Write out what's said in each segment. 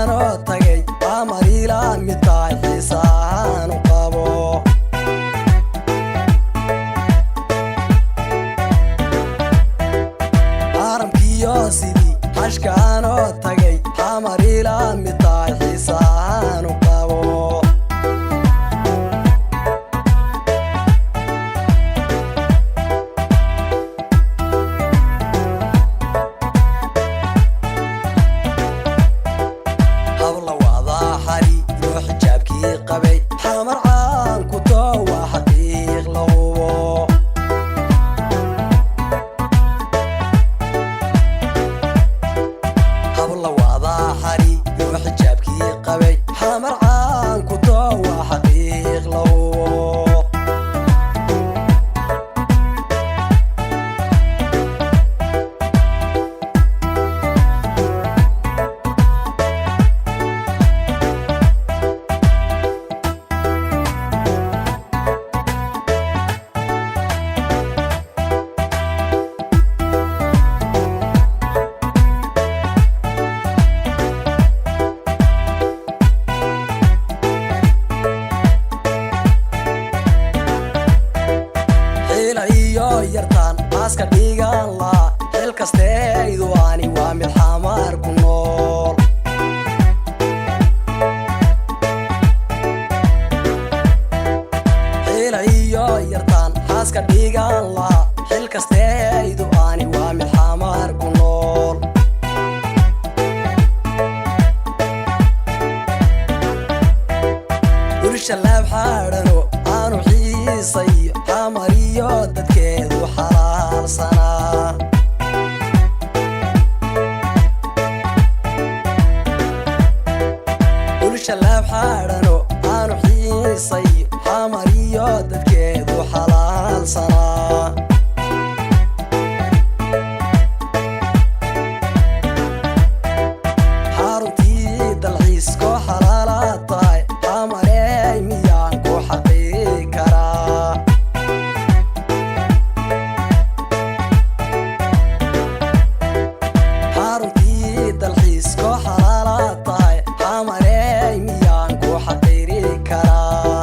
hashkaanoo tagay amariilaan midtaay xiisaan u qabo aramkiyo sidii hashkaanoo tagay amariilaan midtaay xiisaan u qabo حمر عان كتو وحقيق لهو حبل وضع حري وحجابكي قبي حمر عان كتو وحقيق لهو yartaan maaska dhigan la xil kasteedu ani waa mid xamaar ku nool xilayo yartaan maaska dhigan la xil kasteedu ani waa mid xamaar ku nool ursha laab xaadhano aanu xiisayo xamariyo dadkeedu xalaalsanaa ursha laab xaadhano aanu xiisayo xamariyo dadkeedu xalaalsanaa xaruntii dalxiisko xalaala tahay xamarey miyaan ku xaqii karaa xaruntii dalxiisko xalaala tahay xamarey miyaan ku xaqiiri karaa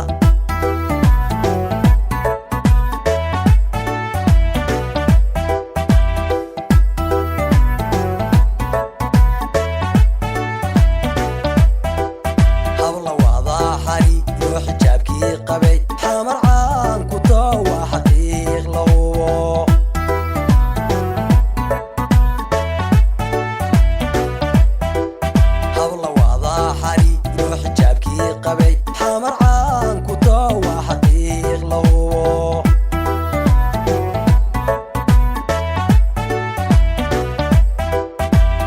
حجابكي قبي حمر عان كتو وحقيق لهو حبل وضع حري حجابكي قبي حمر عان كتو وحقيق لهو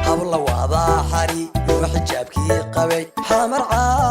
حبل وضع حري حجابكي قبي حمر عان